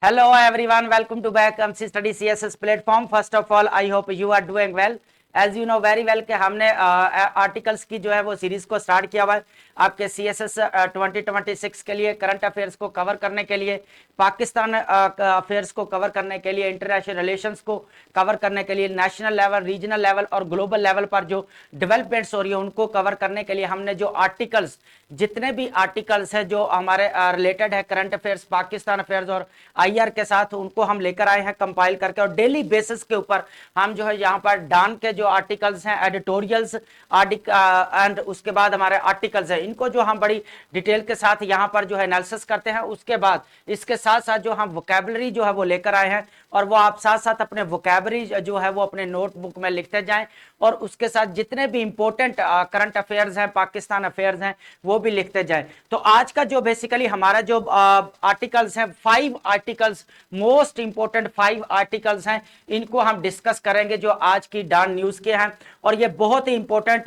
Hello everyone, welcome to back MC Study CSS platform. First of all, I hope you are doing well. As you know very well कि हमने articles की जो है वो series को start किया हुआ है आपके CSS 2026 के लिए, करंट अफेयर्स को कवर करने के लिए, पाकिस्तान अफेयर्स को कवर करने के लिए, इंटरनेशनल रिलेशंस को कवर करने के लिए, नेशनल लेवल, रीजनल लेवल और ग्लोबल लेवल पर जो डेवलपमेंट्स हो रही है उनको कवर करने के लिए हमने जो आर्टिकल्स, जितने भी आर्टिकल्स हैं जो हमारे रिलेटेड है करंट अफेयर्स, पाकिस्तान अफेयर्स और IR के साथ, उनको हम लेकर आए हैं कंपाइल करके, और डेली बेसिस के ऊपर हम जो है यहाँ पर डान के जो आर्टिकल्स हैं, एडिटोरियल्स एंड उसके बाद हमारे आर्टिकल्स हैं, इनको जो हम बड़ी डिटेल के साथ यहाँ पर जो है एनालिसिस करते हैं। उसके बाद इसके साथ साथ जो हम वोकैबुलरी जो है वो लेकर आए हैं, और वो आप साथ साथ अपने वोकैबुलरी जो है वो अपने नोटबुक में लिखते जाएं, और उसके साथ जितने भी इंपॉर्टेंट करंट अफेयर्स हैं, पाकिस्तान अफेयर्स हैं, वो भी लिखते जाएं। तो आज का जो बेसिकली हमारा जो आर्टिकल्स हैं, 5 आर्टिकल्स, मोस्ट इंपॉर्टेंट 5 आर्टिकल्स हैं, इनको हम डिस्कस करेंगे जो आज की डान न्यूज के हैं, और ये बहुत ही इंपॉर्टेंट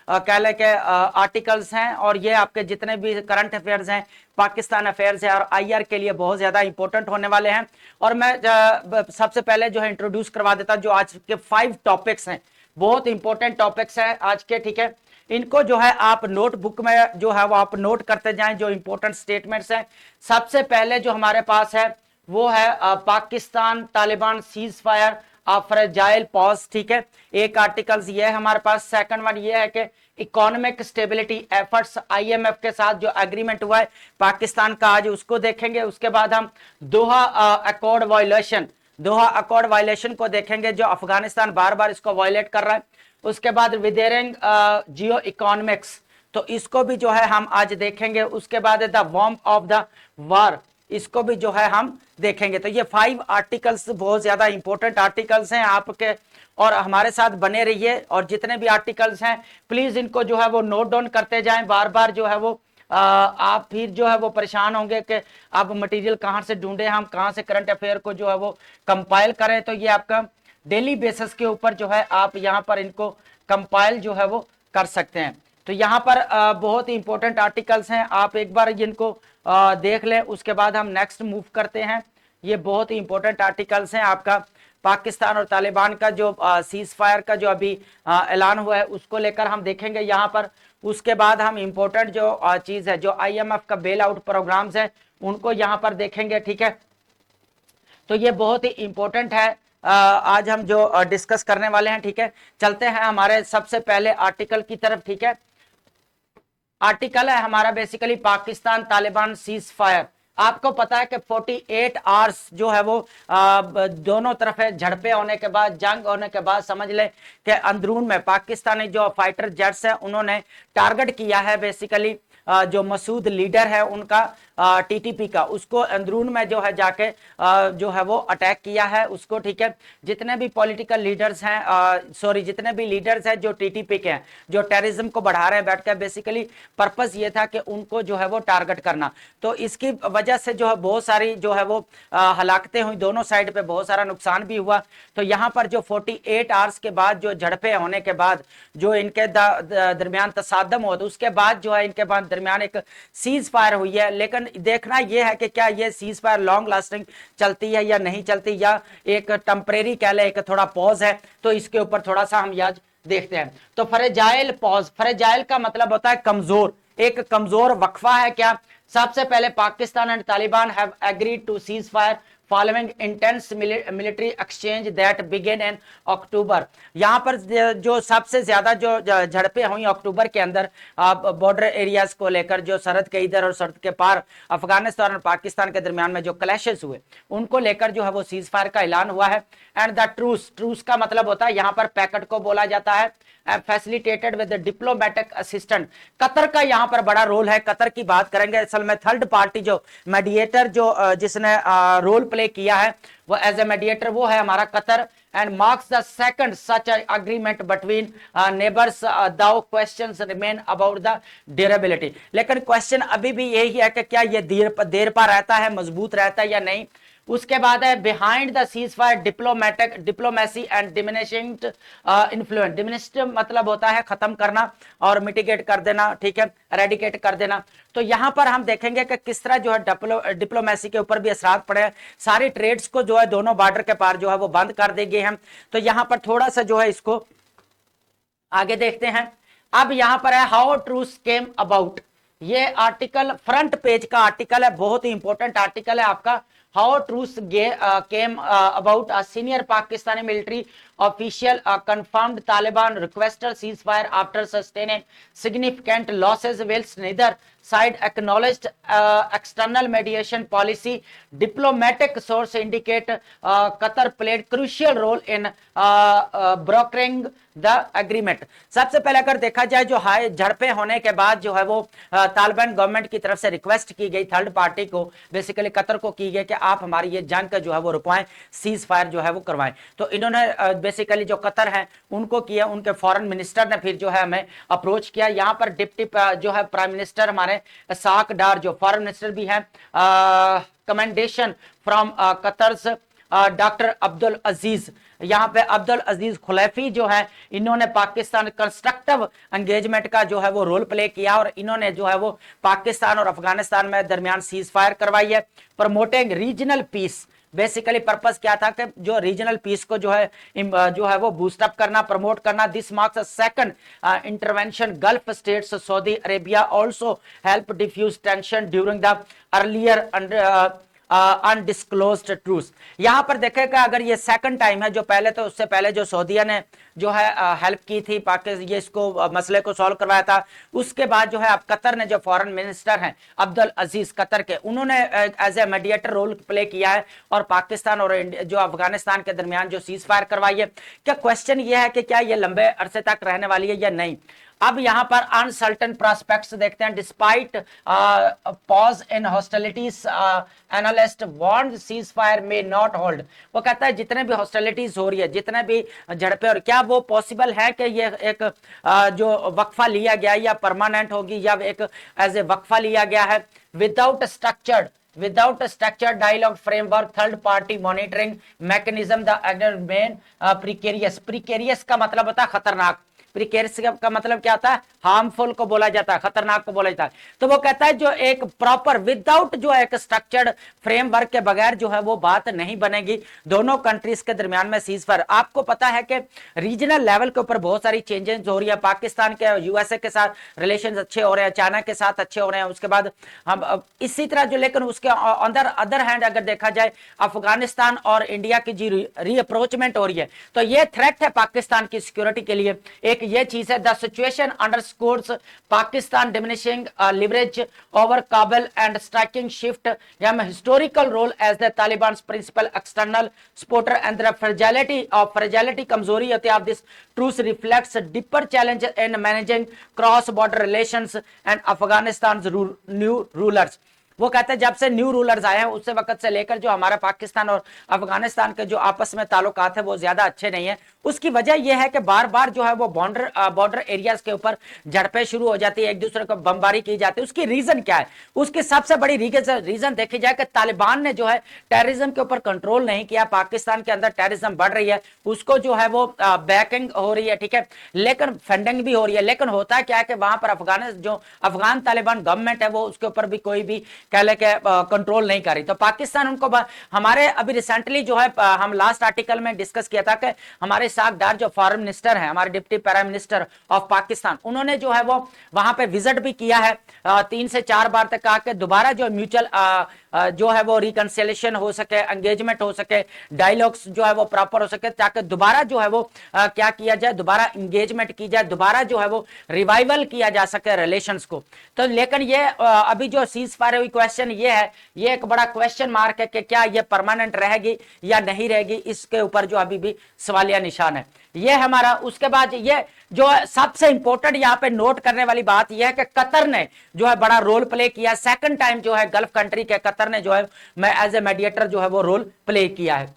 कह लें के आर्टिकल्स हैं, और ये आपके जितने भी करंट अफेयर्स हैं, पाकिस्तान अफेयर्स है और IR के लिए बहुत ज्यादा इंपॉर्टेंट होने वाले हैं। और मैं सबसे पहले जो है इंट्रोड्यूस करवा देता जो आज के 5 टॉपिक्स हैं, बहुत इंपॉर्टेंट टॉपिक्स हैं आज के, ठीक है। इनको जो है आप नोटबुक में जो है वो आप नोट करते जाएं, जो इंपॉर्टेंट स्टेटमेंट्स हैं। सबसे पहले जो हमारे पास है वो है Pakistan Taliban cease fire fragile pause, ठीक है, एक आर्टिकल्स ये है हमारे पास। सेकंड वन ये है कि इकोनॉमिक स्टेबिलिटी एफर्ट्स, IMF के साथ जो एग्रीमेंट हुआ है पाकिस्तान का, आज उसको देखेंगे। उसके बाद हम दोहा अकॉर्ड वायलेशन, दोहा अकॉर्ड वायलेशन को देखेंगे, जो अफगानिस्तान बार बार इसको वायलेट कर रहा है। उसके बाद विदेरिंग जियो इकोनॉमिक्स, तो इसको भी जो है हम आज देखेंगे। उसके बाद the warm of the war, इसको भी जो है हम देखेंगे। तो ये 5 आर्टिकल्स बहुत ज्यादा इंपॉर्टेंट आर्टिकल्स हैं आपके, और हमारे साथ बने रहिए। और जितने भी आर्टिकल्स हैं प्लीज इनको जो है वो नोट डाउन करते जाएं, बार बार जो है वो आप फिर जो है वो परेशान होंगे कि आप मटेरियल कहाँ से ढूंढे, हम कहाँ से करंट अफेयर को जो है वो कंपाइल करें। तो ये आपका डेली बेसिस के ऊपर जो है आप यहाँ पर इनको कंपाइल जो है वो कर सकते हैं। तो यहाँ पर बहुत ही इंपॉर्टेंट आर्टिकल्स हैं, आप एक बार इनको देख लें। उसके बाद हम नेक्स्ट मूव करते हैं। ये बहुत ही इंपॉर्टेंट आर्टिकल्स हैं आपका पाकिस्तान और तालिबान का जो सीज फायर का जो अभी ऐलान हुआ है उसको लेकर हम देखेंगे यहाँ पर। उसके बाद हम इंपॉर्टेंट जो चीज है, जो IMF का बेल आउट प्रोग्राम्स है, उनको यहाँ पर देखेंगे, ठीक है। तो ये बहुत ही इंपॉर्टेंट है आज हम जो डिस्कस करने वाले हैं, ठीक है। चलते हैं हमारे सबसे पहले आर्टिकल की तरफ, ठीक है। आर्टिकल है हमारा basically Pakistan Taliban cease fire. आपको पता है कि 48 आवर्स जो है वो दोनों तरफ है, झड़पे होने के बाद, जंग होने के बाद, समझ लें कि अंदरून में पाकिस्तानी जो फाइटर जेट्स है उन्होंने टारगेट किया है बेसिकली जो मसूद लीडर है उनका TTP का, उसको अंदरून में जो है जाके जो है वो अटैक किया है उसको, ठीक है। जितने भी पॉलिटिकल लीडर्स हैं, सॉरी जितने भी लीडर्स हैं जो TTP के हैं, जो टेररिज्म को बढ़ा रहे हैं बैठ कर, बेसिकली पर्पस ये था कि उनको जो है वो टारगेट करना। तो इसकी वजह से जो है बहुत सारी जो है वो हलाकतें हुई, दोनों साइड पे बहुत सारा नुकसान भी हुआ। तो यहाँ पर जो 48 आवर्स के बाद जो झड़पें होने के बाद जो इनके दरमियान तसादम हो, तो उसके बाद जो है इनके बाद दरमियान एक सीज फायर हुई है। लेकिन देखना यह है कि क्या ये सीज फायर लॉन्ग लास्टिंग चलती है या नहीं चलती, या एक टेम्परेरी कह ले, एक थोड़ा पॉज है। तो इसके ऊपर थोड़ा सा हम आज देखते हैं। तो फ्रेजाइल पॉज, फ्रेजाइल का मतलब होता है कमजोर, एक कमजोर वक्फा है क्या। सबसे पहले Pakistan and Taliban have agreed to cease fire following intense military exchange that began in October. यहाँ पर जो सबसे ज्यादा जो झड़पें हुई अक्टूबर के अंदर बॉर्डर एरियाज को लेकर, जो सरहद के इधर और सरहद के पार अफगानिस्तान और पाकिस्तान के दरमियान में जो क्लैशेस हुए उनको लेकर जो है वो सीज फायर का ऐलान हुआ है। एंड द ट्रूस, ट्रूस का मतलब होता है यहाँ पर पैकेट को बोला जाता है, facilitated with diplomatic assistant. Qatar का यहाँ पर बड़ा रोल है, कतर की बात करेंगे। असल में थर्ड पार्टी जो मीडिएटर जो जिसने रोल प्ले किया है वो एज ए मीडिएटर वो है हमारा Qatar. And marks the second such agreement between neighbours, though questions remain about the durability. लेकिन क्वेश्चन अभी भी यही है कि क्या ये देर पा रहता है, मजबूत रहता है या नहीं। उसके बाद है behind the cease fire diplomacy and diminishing influence. Diminished मतलब होता है खत्म करना और मिटिगेट कर देना, ठीक है, रेडिकेट कर देना। तो यहां पर हम देखेंगे कि किस तरह जो है डिप्लोमेसी के ऊपर भी असरात पड़े हैं। सारी ट्रेड्स को जो है दोनों बॉर्डर के पार जो है वो बंद कर दी गई हैं। तो यहां पर थोड़ा सा जो है इसको आगे देखते हैं। अब यहां पर है हाउ ट्रूथ केम अबाउट। ये आर्टिकल फ्रंट पेज का आर्टिकल है, बहुत ही इंपॉर्टेंट आर्टिकल है आपका। How truth came about a senior Pakistani military official confirmed Taliban requested ceasefire after sustaining significant losses whilst neither side acknowledged external mediation policy. Diplomatic source indicate Qatar played crucial role in brokering the agreement. सबसे पहले अगर देखा जाए जो high झड़पें होने के बाद जो है वो तालिबान गवर्नमेंट की तरफ से रिक्वेस्ट की गई थर्ड पार्टी को, बेसिकली कतर को की गई कि आप हमारी ये जंग का जो है वो रुकवाएं, सीज फायर जो है वो करवाएं। तो इन्होंने बेसिकली जो कतर है उनको किया, उनके फॉरेन मिनिस्टर ने फिर जो है हमें अप्रोच किया। यहाँ पर डिप्टी जो है प्राइम मिनिस्टर हमारे साक डार जो फॉरेन मिनिस्टर भी है, commendation from Qatar's doctor Abdul Aziz, यहाँ पे अब्दुल अजीज खुलैफी जो है इन्होंने पाकिस्तान कंस्ट्रक्टिव एंगेजमेंट का जो है वो रोल प्ले किया और इन्होंने जो है वो पाकिस्तान और अफगानिस्तान में दरमियान सीज फायर करवाई है। Promoting regional piece, basically purpose क्या था कि जो रीजनल पीस को जो है वो बूस्टअप करना, प्रमोट करना। This marks second intervention gulf states Saudi Arabia also help diffuse tension during the earlier undisclosed truth. यहां पर देखेगा अगर ये सेकंड टाइम है, जो पहले तो उससे पहले जो सऊदीया ने जो है हेल्प की थी पाकिस्तान ये इसको मसले को सॉल्व करवाया था। उसके बाद जो है अब कतर ने जो फॉरेन मिनिस्टर हैं अब्दुल अजीज कतर के, उन्होंने as a mediator role play किया है और पाकिस्तान और जो अफगानिस्तान के दरमियान जो सीज फायर करवाई है। क्या क्वेश्चन ये है कि क्या ये लंबे अरसे तक रहने वाली है या नहीं। अब यहां पर अनसर्टन प्रोस्पेक्ट्स देखते हैं। Despite pause in hostilities analyst warned cease fire में नॉट होल्ड। वो कहता है जितने भी हॉस्टिलिटीज हो रही है, जितने भी झड़पें, और क्या वो पॉसिबल है कि ये एक जो वक्फा लिया गया या परमानेंट होगी या एक एज ए वक्फा लिया गया है। Without a structured dialogue framework, third party monitoring mechanism, the remain precarious का मतलब होता है खतरनाक। प्रिकेरियस का मतलब क्या होता है, हार्मफुल को बोला जाता है, खतरनाक को बोला जाता है। तो वो कहता है जो एक प्रॉपर विदाउट जो एक स्ट्रक्चर्ड फ्रेमवर्क के बगैर जो है वो बात नहीं बनेगी दोनों कंट्रीज के दरमियान में सीज फायर। आपको पता है कि रीजनल लेवल के ऊपर बहुत सारी चेंजेस हो रही है। पाकिस्तान के यूएसए के साथ रिलेशन अच्छे हो रहे हैं, चाइना के साथ अच्छे हो रहे हैं। उसके बाद हम इसी तरह जो, लेकिन उसके अंदर अदर हैंड अगर देखा जाए अफगानिस्तान और इंडिया की जी रीअप्रोचमेंट हो रही है, तो ये थ्रेट है पाकिस्तान की सिक्योरिटी के लिए। एक ये चीज है। The situation underscores Pakistan diminishing leverage over Kabul and striking shift historical role as the Taliban principal external supporter and the fragility कमजोरी of this truth reflects deeper challenge in managing cross border relations and Afghanistan new rulers. वो कहते हैं जब से new rulers आए हैं उससे वक्त से लेकर जो हमारा पाकिस्तान और अफगानिस्तान के जो आपस में ताल्लुकात है वो ज्यादा अच्छे नहीं है। उसकी वजह यह है कि बार बार जो है वो बॉर्डर एरियाज के ऊपर झड़पें शुरू हो जाती है, एक दूसरे को बमबारी की जाती है। उसकी रीजन क्या है? उसकी सबसे बड़ी रीजन देखी जाए कि तालिबान ने जो है टेररिज्म के ऊपर कंट्रोल नहीं किया। पाकिस्तान के अंदर टेररिज्म बढ़ रही है, उसको जो है वो बैकिंग हो रही है, ठीक है, लेकिन फंडिंग भी हो रही है। लेकिन होता क्या है कि वहां पर अफगान तालिबान गवर्नमेंट है वो उसके ऊपर भी कोई भी कह ले के कंट्रोल नहीं कर रही। तो पाकिस्तान उनको हमारे अभी रिसेंटली जो है हम लास्ट आर्टिकल में डिस्कस किया था कि हमारे साकदार जो फॉरेन मिनिस्टर हैं, हमारे deputy prime minister of Pakistan, उन्होंने जो है वो वहां पे विजिट भी किया है 3 से 4 बार तक, कहा कि दोबारा जो म्यूचुअल जो है वो रिकंसिलेशन हो सके, एंगेजमेंट हो सके, डायलॉग्स जो है वो प्रॉपर हो सके, ताकि दोबारा जो है वो क्या किया जाए, दोबारा एंगेजमेंट की जाए, दोबारा जो है वो रिवाइवल किया जा सके रिलेशंस को। तो लेकिन ये अभी जो सीज फायर हुई, क्वेश्चन ये है, ये एक बड़ा क्वेश्चन मार्क है कि क्या ये परमानेंट रहेगी या नहीं रहेगी। इसके ऊपर जो अभी भी सवालिया निशान है ये हमारा। उसके बाद ये जो सबसे इंपॉर्टेंट यहाँ पे नोट करने वाली बात यह है कि कतर ने जो है बड़ा रोल प्ले किया। सेकंड टाइम जो है गल्फ कंट्री के कतर ने जो है एज ए मीडिएटर जो है वो रोल प्ले किया है।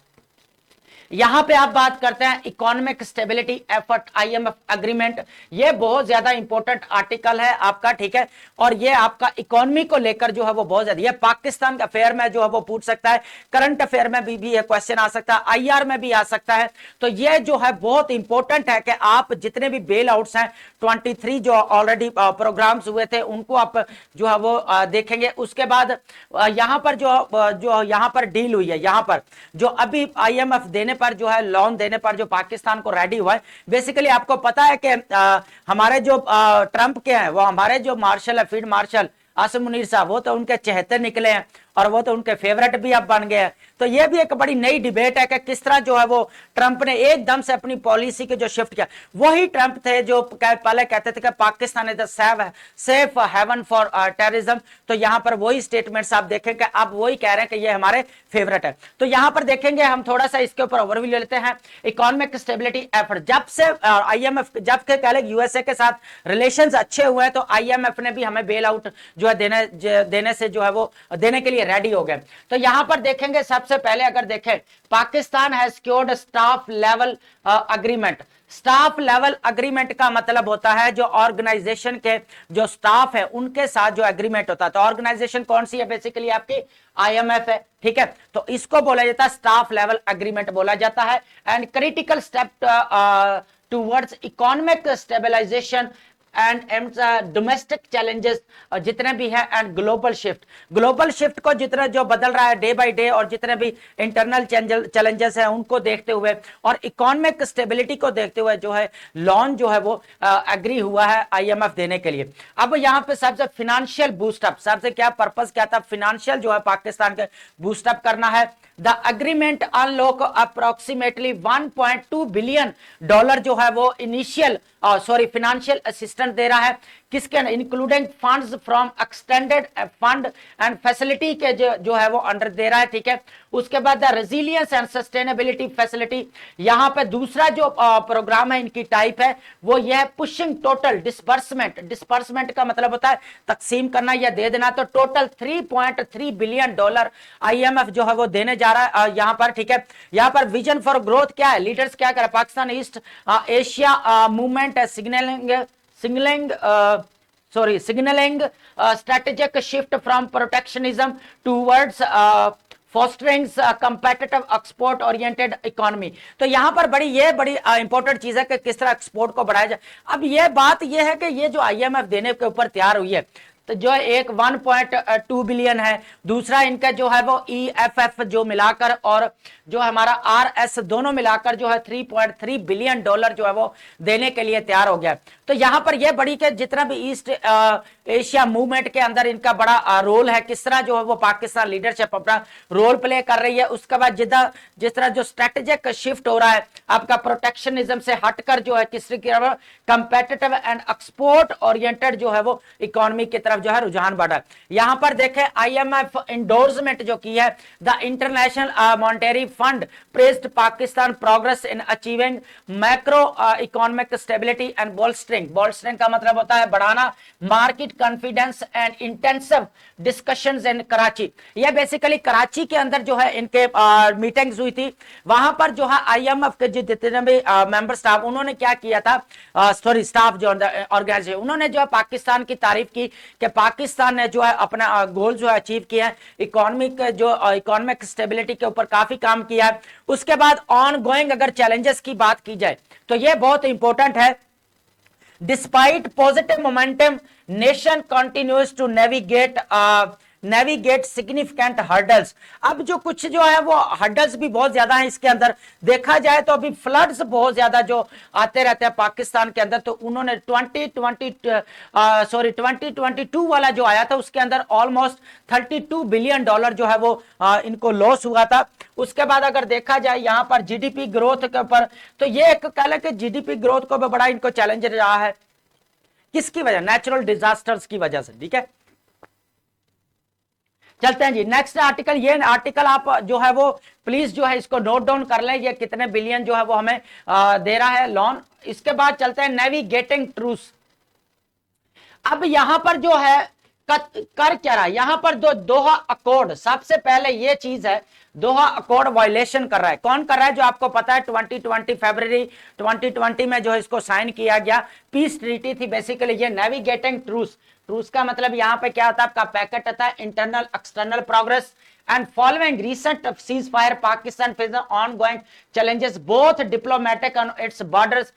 यहां पे आप बात करते हैं economic stability effort IMF agreement. ये बहुत ज्यादा इंपॉर्टेंट आर्टिकल है आपका, ठीक है, और ये आपका इकोनॉमी को लेकर जो है वो बहुत ज्यादा, ये पाकिस्तान के अफेयर में जो है वो पूछ सकता है, करंट अफेयर में भी ये क्वेश्चन आ सकता है, आईआर में भी आ सकता है। तो ये जो है बहुत इंपॉर्टेंट है कि आप जितने भी बेल आउट्स हैं 23 जो ऑलरेडी प्रोग्राम्स हुए थे उनको आप जो है वो देखेंगे। उसके बाद यहां पर जो यहां पर डील हुई है, यहां पर जो अभी आईएमएफ देने पर जो है लोन देने पर जो पाकिस्तान को रेडी हुआ है, बेसिकली आपको पता है कि हमारे जो ट्रंप के हैं वो हमारे जो मार्शल है, फील्ड मार्शल आसिम मुनीर साहब, वो तो उनके चहेते निकले हैं और वो तो उनके फेवरेट भी अब बन गए हैं। तो ये भी एक बड़ी नई डिबेट है कि किस तरह जो है वो ट्रंप ने एकदम से अपनी पॉलिसी के जो शिफ्ट किया, वही ट्रंप थे जो पहले कहते थे कि Pakistan is safe haven for terrorism. तो यहां पर वही स्टेटमेंट्स आप देखेंगे, अब वही कह रहे हैं कि ये हमारे फेवरेट है। तो यहां पर देखेंगे हम थोड़ा सा इसके ऊपर ओवरव्यू लेते हैं। इकोनॉमिक स्टेबिलिटी एफर्ट, जब से आईएमएफ, जब के पहले यूएसए के साथ रिलेशंस अच्छे हुए हैं तो आईएमएफ ने भी हमें बेल आउट जो है देने से जो है वो देने के लिए रेडी हो गए। तो यहां पर देखेंगे सबसे पहले अगर देखें, Pakistan has secured staff level agreement. Staff level agreement का मतलब होता है जो ऑर्गेनाइजेशन के जो स्टाफ है उनके साथ जो एग्रीमेंट होता है। तो ऑर्गेनाइजेशन कौन सी है? बेसिकली आपकी आईएमएफ है, ठीक है। तो इसको बोला जाता है स्टाफ लेवल अग्रीमेंट बोला जाता है। And critical step towards economic stabilization and domestic challenges जितने भी हैं एंड ग्लोबल शिफ्ट को जितना जो बदल रहा है डे बाय डे, और जितने भी इंटरनल चैलेंजेस हैं उनको देखते हुए और इकोनॉमिक स्टेबिलिटी को देखते हुए जो है लोन जो है वो एग्री हुआ है आईएमएफ देने के लिए। अब यहाँ पे सबसे फिनेंशियल बूस्टअप, सबसे क्या पर्पस क्या था? फिनेंशियल जो है पाकिस्तान के बूस्टअप करना है। The agreement unlock approximately 1.2 billion dollar जो है वो इनिशियल फाइनेंशियल असिस्टेंट दे रहा है, किसके including funds from extended fund and facility के जो है वो अंडर दे रहा है, ठीक है। उसके बाद the resilience and sustainability facility, यहां पे दूसरा जो प्रोग्राम है इनकी टाइप है वो ये है पुशिंग टोटल डिस्पर्समेंट का मतलब होता है तकसीम करना या दे देना। तो टोटल 3.3 बिलियन डॉलर आईएमएफ जो है वो देने जा रहा है यहां पर, ठीक है। यहां पर विजन फॉर ग्रोथ क्या है? लीडर्स क्या कर, पाकिस्तान ईस्ट एशिया मूवमेंट है, signaling strategic shift from protectionism towards fostering competitive export oriented economy। तो यहां पर बड़ी इंपॉर्टेंट चीज है कि किस तरह एक्सपोर्ट को बढ़ाया जाए। अब ये बात ये है कि ये जो आईएमएफ देने के ऊपर तैयार हुई है, तो जो एक 1.2 बिलियन है, दूसरा इनका जो है वो ईएफएफ जो मिलाकर और जो हमारा आरएस दोनों मिलाकर जो है 3.3 बिलियन डॉलर जो है वो देने के लिए तैयार हो गया। तो यहां पर यह बड़ी के जितना भी ईस्ट एशिया मूवमेंट के अंदर इनका बड़ा रोल है, किस तरह जो है वो पाकिस्तान लीडरशिप अपना रोल प्ले कर रही है। उसके बाद जिस तरह जो स्ट्रेटेजिक शिफ्ट हो रहा है आपका प्रोटेक्शनिज्म से हटकर जो है किस तरह कंपेटिटिव एंड एक्सपोर्ट ओरिएंटेड जो है वो इकोनॉमी की तरफ जो है रुझान बढ़ा है। यहां पर देखें आईएमएफ इंडोर्समेंट जो की है, the International Monetary Fund praised Pakistan progress in achieving macro economic stability and bolstering का मतलब होता है बढ़ाना market confidence and intensive discussions in Karachi. यह बेसिकली कराची के अंदर जो है इनके मीटिंग्स हुई थी, वहां पर जो है आईएमएफ के जितने भी मेंबर स्टाफ उन्होंने क्या किया था, स्टाफ जो ऑर्गेनाइजेशन उन्होंने जो है पाकिस्तान की तारीफ की कि पाकिस्तान ने जो है अपना गोल जो है अचीव किया है, इकोनॉमिक स्टेबिलिटी के ऊपर काफी काम किया है। उसके बाद ऑन गोइंग अगर चैलेंजेस की बात की जाए तो यह बहुत इंपॉर्टेंट है। Despite positive momentum nation continues to navigate significant hurdles. अब जो कुछ जो है वो हर्डल्स भी बहुत ज्यादा है इसके अंदर, देखा जाए तो अभी फ्लड्स बहुत ज्यादा जो आते रहते हैं पाकिस्तान के अंदर। तो उन्होंने 2022 वाला जो आया था उसके अंदर ऑलमोस्ट 32 बिलियन डॉलर जो है वो इनको लॉस हुआ था। उसके बाद अगर देखा जाए यहां पर जीडीपी ग्रोथ के ऊपर, तो ये एक कह लें कि जीडीपी ग्रोथ को भी बड़ा इनको चैलेंज रहा है, किसकी वजह? नेचुरल डिजास्टर्स की वजह से, ठीक है। चलते हैं जी नेक्स्ट आर्टिकल। ये आर्टिकल आप जो है वो प्लीज जो है इसको नोट डाउन कर लें, ये कितने बिलियन जो है वो हमें दे रहा है लोन। इसके बाद चलते हैं नेविगेटिंग ट्रूस। अब यहां पर जो है कर क्या रहा है, यहां पर दोहा अकॉर्ड, सबसे पहले ये चीज है दोहा अकॉर्ड वायलेशन कर रहा है। कौन कर रहा है? जो आपको पता है 2020 फरवरी 2020 में जो इसको साइन किया गया पीस ट्रीटी थी बेसिकली। ये नेविगेटिंग ट्रूस, ट्रूस का मतलब यहां पे क्या होता है? आपका पैकेट होता है internal external progress and following recent ceasefire Pakistan faces ongoing challenges both diplomatic on its borders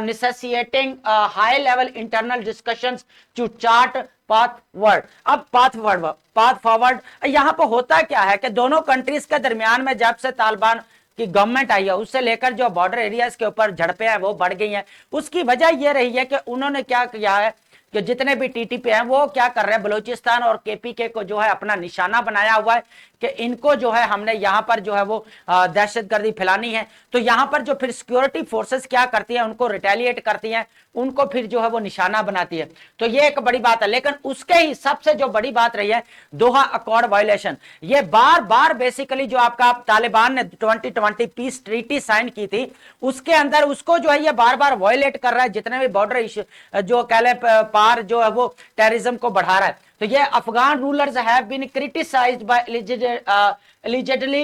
necessitating high level internal discussions to chart path forward। अब path forward यहां पर होता क्या है कि दोनों कंट्रीज के दरमियान में जब से तालिबान की गवर्नमेंट आई है उससे लेकर जो बॉर्डर एरियाज के ऊपर झड़पें हैं वो बढ़ गई हैं। उसकी वजह यह रही है कि उन्होंने क्या किया है कि जितने भी टीटीपी हैं वो क्या कर रहे हैं, बलूचिस्तान और केपीके को जो है अपना निशाना बनाया हुआ है कि इनको जो है हमने यहां पर जो है वो दहशतगर्दी फैलानी है। तो यहां पर जो फिर सिक्योरिटी फोर्सेस क्या करती हैं, उनको रिटेलिएट करती हैं, उनको फिर जो है वो निशाना बनाती है। तो ये एक बड़ी बात है। लेकिन उसके ही सबसे जो बड़ी बात रही है दोहा अकॉर्ड वायलेशन। ये बार बार बेसिकली जो आपका तालिबान ने 2020 पीस ट्रीटी साइन की थी उसके अंदर उसको जो है ये बार बार वायलेट कर रहा है। जितने भी बॉर्डर इश्यू जो कह ले पार जो है वो टेररिज्म को बढ़ा रहा है। तो ये Afghan rulers have been criticized by allegedly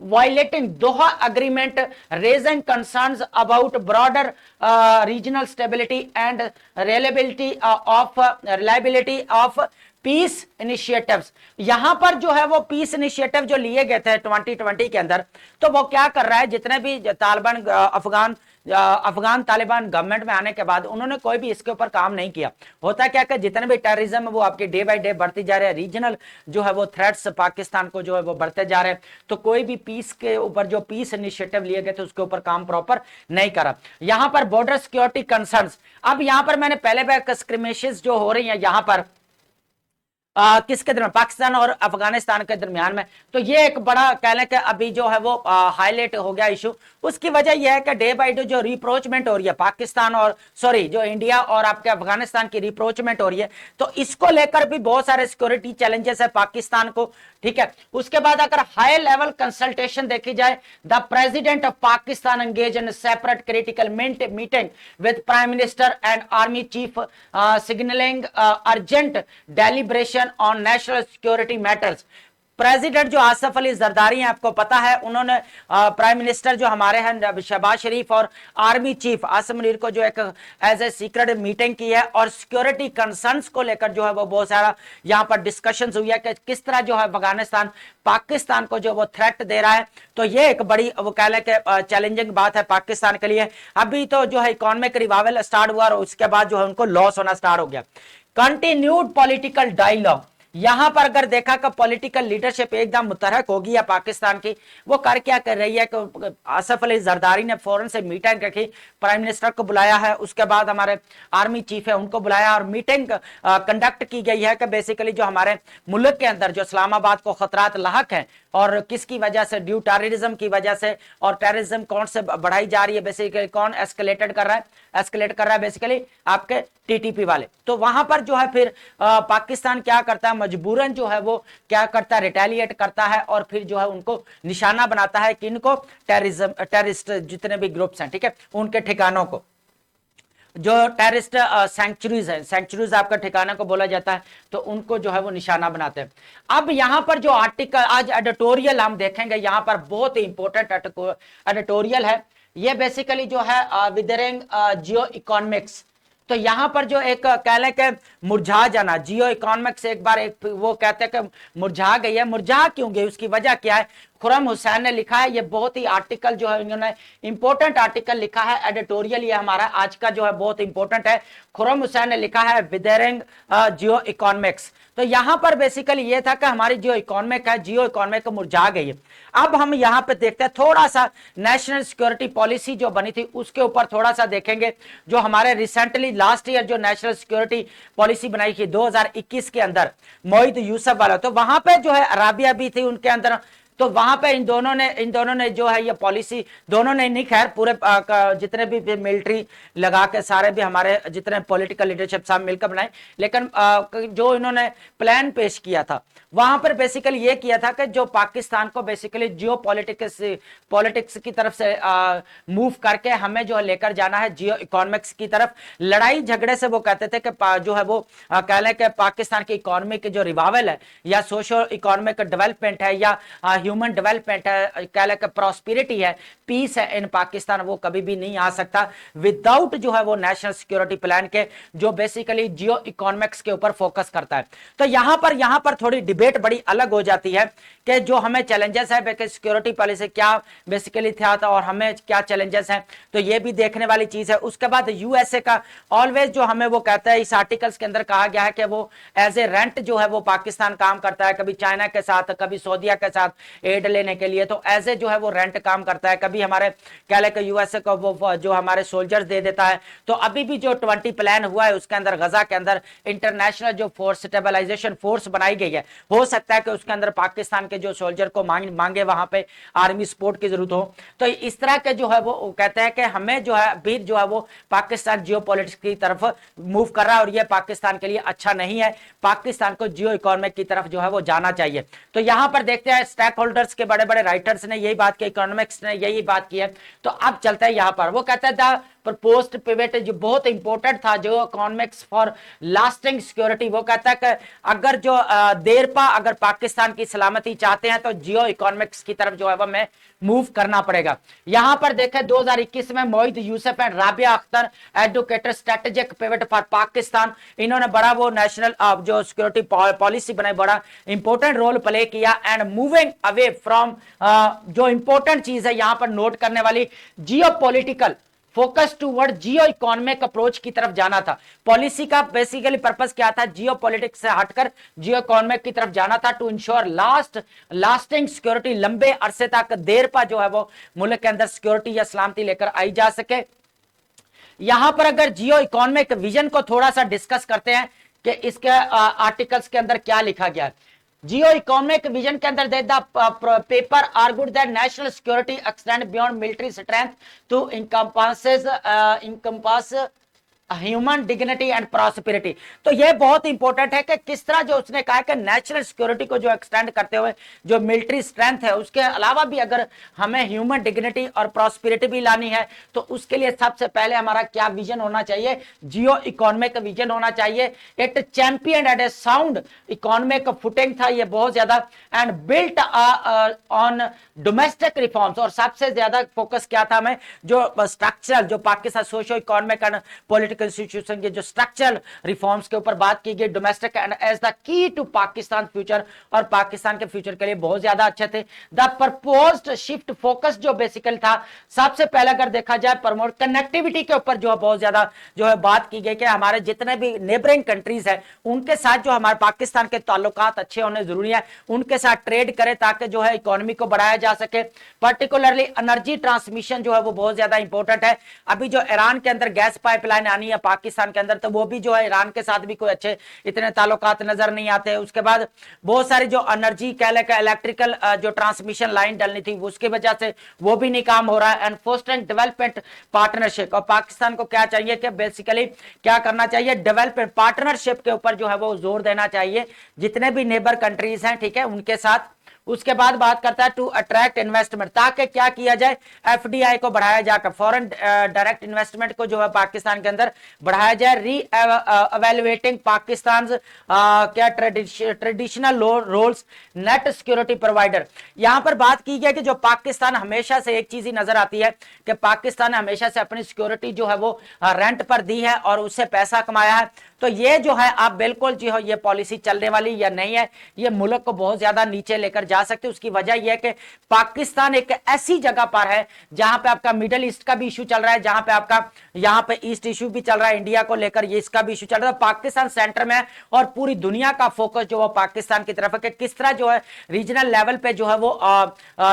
violating Doha agreement, raising concerns about broader regional stability and reliability of peace initiatives. यहां पर जो है वो पीस इनिशिएटिव जो लिए गए थे 2020 के अंदर, तो वो क्या कर रहा है, जितने भी तालिबान अफगान तालिबान गवर्नमेंट में आने के बाद उन्होंने कोई भी इसके ऊपर काम नहीं किया। होता क्या कि जितने भी टेररिज्म है वो आपके डे बाय डे बढ़ती जा रहे हैं, रीजनल जो है वो थ्रेट्स पाकिस्तान को जो है वो बढ़ते जा रहे हैं। तो कोई भी पीस के ऊपर जो पीस इनिशिएटिव लिए गए थे उसके ऊपर काम प्रॉपर नहीं करा। यहां पर बॉर्डर सिक्योरिटी कंसर्न्स, अब यहां पर मैंने पहले स्क्रिमेशेस जो हो रही है यहां पर किसके दरमियान, पाकिस्तान और अफगानिस्तान के दरमियान में, तो ये एक बड़ा कह लें कि अभी जो है वो हाईलाइट हो गया इशू। उसकी वजह यह है कि डे बाय डे जो रिप्रोचमेंट हो रही है पाकिस्तान और जो इंडिया और आपके अफगानिस्तान की रिप्रोचमेंट हो रही है, तो इसको लेकर भी बहुत सारे सिक्योरिटी चैलेंजेस है पाकिस्तान को। ठीक है, उसके बाद अगर हाई लेवल कंसल्टेशन देखी जाए, the president of Pakistan engage in separate critical meeting with prime minister and army chief signalling urgent deliberation on national security matters. President जो आसिफ अली जरदारी हैं, आपको पता है, उन्होंने प्राइम मिनिस्टर जो हमारे हैं शहबाज शरीफ और आर्मी चीफ आसिम मुनीर को जो एक एज ए सीक्रेट मीटिंग की है और सिक्योरिटी कंसर्न्स को लेकर जो है वो बहुत सारा यहाँ पर डिस्कशंस हुई है कि किस तरह जो है अफगानिस्तान पाकिस्तान को जो वो थ्रेट दे रहा है। तो ये एक बड़ी वो कह लें कि चैलेंजिंग बात है पाकिस्तान के लिए। अभी तो जो है इकोनॉमिक रिवाइवल स्टार्ट हुआ और उसके बाद जो है उनको लॉस होना स्टार्ट हो गया। कंटिन्यूड पॉलिटिकल डायलॉग, यहां पर अगर देखा कि पॉलिटिकल लीडरशिप एकदम मुतहरक होगी है पाकिस्तान की, वो क्या कर रही है कि आसिफ अली जरदारी ने फौरन से मीटिंग रखी, प्राइम मिनिस्टर को बुलाया है, उसके बाद हमारे आर्मी चीफ है उनको बुलाया और मीटिंग कंडक्ट की गई है कि बेसिकली जो हमारे मुल्क के अंदर जो इस्लामाबाद को खतरात लाहक हैं और किसकी वजह से, ड्यू टेररिज्म की वजह से, और टेररिज्म कौन से बढ़ाई जा रही है, बेसिकली कौन एस्केलेट कर रहा है बेसिकली आपके टीटीपी वाले। तो वहां पर जो है फिर पाकिस्तान क्या करता है, मजबूरन जो है वो क्या करता है, रिटेलिएट करता है और फिर जो है उनको निशाना बनाता है कि इनको टेररिस्ट जितने भी ग्रुप्स हैं, ठीक है, उनके ठिकानों को, जो टेररिस्ट सेंचुरीज है, सेंचुरीज आपका ठिकाना को बोला जाता है, तो उनको जो है वो निशाना बनाते हैं। अब यहां पर जो आर्टिकल आज एडिटोरियल हम देखेंगे, यहां पर बहुत ही इंपॉर्टेंट एडिटोरियल है। ये बेसिकली जो है विदरिंग जियो इकोनॉमिक्स, तो यहां पर जो एक कह लें कि मुरझा जाना, जियो इकोनॉमिक्स एक बार एक वो कहते हैं कि मुरझा गई है। मुरझा क्यों गई, उसकी वजह क्या है, खुरम हुसैन ने लिखा है। ये बहुत ही आर्टिकल जो है इन्होंने इंपॉर्टेंट आर्टिकल लिखा है, एडिटोरियल ये हमारा आज का जो है बहुत इंपॉर्टेंट है। खुरम हुसैन ने लिखा है विदरिंग जियो इकोनॉमिक्स। तो यहां पर बेसिकली ये था कि हमारी जो इकोनॉमिक है, जियो इकोनॉमिक मुरझा गई है। अब हम यहां पे देखते हैं थोड़ा सा नेशनल सिक्योरिटी पॉलिसी जो बनी थी उसके ऊपर थोड़ा सा देखेंगे। जो हमारे रिसेंटली लास्ट ईयर जो नेशनल सिक्योरिटी पॉलिसी बनाई थी 2021 के अंदर मोहित यूसुफ वाला, तो वहां पे जो है अराबिया भी थी उनके अंदर। तो वहां पे इन दोनों ने जो है ये पॉलिसी, दोनों ने नहीं, खैर पूरे जितने भी मिलिट्री लगा के सारे भी हमारे जितने पॉलिटिकल लीडरशिप साहब मिलकर बनाए, लेकिन जो इन्होंने प्लान पेश किया था वहां पर बेसिकली ये किया था कि जो पाकिस्तान को बेसिकली जियो पॉलिटिक्स की तरफ से मूव करके हमें जो है लेकर जाना है जियो इकोनॉमिक्स की तरफ। लड़ाई झगड़े से वो कहते थे कि जो है वो कह लें कि पाकिस्तान की इकोनॉमी की जो रिवाइवल है या सोशो इकोनॉमिक डेवलपमेंट है या ह्यूमन डेवलपमेंट है, कह लेकर प्रॉस्पेरिटी है, पीस है इन पाकिस्तान, वो कभी भी नहीं आ सकता विदाउट जो है वो नेशनल सिक्योरिटी प्लान के, जो बेसिकली जियो इकोनॉमिक्स के ऊपर फोकस करता है। तो यहां पर थोड़ी डिबेट बड़ी अलग हो जाती है कि जो हमें चैलेंजेस है सिक्योरिटी पॉलिसी क्या बेसिकली था और हमें क्या चैलेंजेस हैं, तो ये भी देखने वाली चीज है। उसके बाद यूएसए का ऑलवेज जो हमें वो कहता है, इस आर्टिकल्स के अंदर कहा गया है कि वो एज ए रेंट जो है वो पाकिस्तान काम करता है, कभी चाइना के साथ, कभी सऊदीया के साथ एड लेने के लिए, तो एज ए जो है वो रेंट काम करता है। कभी हमारे कह ले यूएसए को वो जो हमारे सोल्जर्स दे देता है। तो अभी भी जो 20 प्लान हुआ है उसके अंदर गजा के अंदर इंटरनेशनल जो फोर्स स्टेबलाइजेशन फोर्स बनाई गई है, हो सकता है कि उसके अंदर पाकिस्तान के जो सोल्जर को मांगे वहां पे आर्मी सपोर्ट की जरूरत हो। तो इस तरह के जो है वो कहते हैं कि हमें जो है अभी जो है वो पाकिस्तान जियोपॉलिटिक्स की तरफ मूव कर रहा है और ये पाकिस्तान के लिए अच्छा नहीं है। पाकिस्तान को जियो इकोनॉमिक की तरफ जो है वो जाना चाहिए। तो यहां पर देखते हैं स्टेक होल्डर्स के बड़े बड़े राइटर्स ने यही बात की, इकोनॉमिक्स ने यही बात की है। तो अब चलते हैं यहां पर, वो कहता है द प्रपोज्ड पिवट जो बहुत इंपॉर्टेंट था, जो इकोनॉमिक्स फॉर लास्टिंग सिक्योरिटी, वो कहता है कि अगर जो देरपा अगर पाकिस्तान की सलामती चाहते हैं तो जियो इकोनॉमिक्स की तरफ जो है वो हमें मूव करना पड़ेगा। यहां पर देखें 2021 में Mohit Yusuf and Rabia Akhtar advocated strategic pivot for Pakistan, इन्होंने बड़ा वो नेशनल जो सिक्योरिटी पॉलिसी बनाई, बड़ा इंपॉर्टेंट रोल प्ले किया एंड मूविंग अवे फ्रॉम जो इंपॉर्टेंट चीज है यहां पर नोट करने वाली, geo political focus toward geo economic approach की तरफ जाना था। पॉलिसी का बेसिकली पर्पस क्या था, जियो पॉलिटिक्स से हटकर जियो इकोनॉमिक की तरफ जाना था, टू इंश्योर लास्टिंग सिक्योरिटी, लंबे अरसे तक देर पर जो है वो मुल्क के अंदर सिक्योरिटी या सलामती लेकर आई जा सके। यहां पर अगर जियो इकोनॉमिक विजन को थोड़ा सा डिस्कस करते हैं कि इसके आर्टिकल्स के अंदर क्या लिखा गया है। जियो इकोनॉमिक विजन के अंदर the paper argued that national security extend beyond military strength to encompass human dignity and prosperity. तो यह बहुत इंपॉर्टेंट है कि किस तरह जो उसने कहा कि नेशनल सिक्योरिटी को जो एक्सटेंड करते हुए जो मिलिट्री स्ट्रेंथ है, उसके अलावा भी अगर हमें ह्यूमन डिग्निटी और प्रॉस्पेरिटी भी लानी है तो उसके लिए सबसे पहले हमारा क्या विजन होना चाहिए, जियो इकोनॉमिक विजन होना चाहिए। It champion at a sound economic footing था ये बहुत ज्यादा, and built on domestic reforms, और सबसे ज्यादा फोकस क्या था हमें जो स्ट्रक्चरल जो Pakistan socio economic and political institution के जो स्ट्रक्चरल रिफॉर्म्स के ऊपर बात की गई, domestic and as the key to Pakistan future, और पाकिस्तान के फ्यूचर के लिए बहुत ज्यादा अच्छे थे। द प्रपोज्ड शिफ्ट फोकस जो बेसिकल था, सबसे पहले अगर देखा जाए प्रमोट कनेक्टिविटी के ऊपर जो है बहुत ज्यादा जो है बात की गई कि हमारे जितने भी नेबरिंग कंट्रीज है उनके साथ जो हमारे पाकिस्तान के ताल्लुकात अच्छे होने जरूरी है, उनके साथ ट्रेड करें ताकि जो है इकोनॉमी को बढ़ाया जा सके। पर्टिकुलरली एनर्जी ट्रांसमिशन जो है वो बहुत ज्यादा इंपॉर्टेंट है। अभी जो ईरान के अंदर गैस पाइपलाइन आनी है पाकिस्तान के अंदर, तो वो भी जो है ईरान के साथ भी कोई अच्छे इतने ताल्लुकात नजर नहीं आते। उसके बाद बहुत सारी जो एनर्जी कह ले इलेक्ट्रिकल जो ट्रांसमिशन लाइन डलनी थी उसकी वजह से वो भी नहीं काम हो रहा है। एंड फोस्टरिंग डेवलपमेंट पार्टनरशिप, और पाकिस्तान को क्या चाहिए कि बेसिकली क्या करना चाहिए, डेवलपमेंट पार्टनरशिप के ऊपर जो है वो जोर देना चाहिए जितने भी नेबर कंट्रीज हैं, ठीक है, उनके साथ। उसके बाद बात करता है टू अट्रैक्ट इन्वेस्टमेंट, ताकि क्या किया जाए, एफडीआई को बढ़ाया जाकर फॉरेन डायरेक्ट इन्वेस्टमेंट को जो है पाकिस्तान के अंदर बढ़ाया जाए। री एवेल्युएटिंग पाकिस्तान क्या traditional roles net security provider, यहां पर बात की गई कि जो पाकिस्तान हमेशा से एक चीज ही नजर आती है कि पाकिस्तान ने हमेशा से अपनी सिक्योरिटी जो है वो रेंट पर दी है और उससे पैसा कमाया है। तो ये जो है आप बिल्कुल जो है ये पॉलिसी चलने वाली या नहीं है, ये मुल्क को बहुत ज्यादा नीचे लेकर जा सकते। उसकी वजह यह है कि पाकिस्तान एक ऐसी जगह पर है जहां पे आपका मिडिल ईस्ट का भी इशू चल रहा है, जहां पे आपका यहां पे ईस्ट इशू भी चल रहा है, इंडिया को लेकर ये इसका भी इशू चल रहा है। पाकिस्तान सेंटर में है और पूरी दुनिया का फोकस जो है पाकिस्तान की तरफ है कि किस तरह जो है रीजनल लेवल पे जो है वो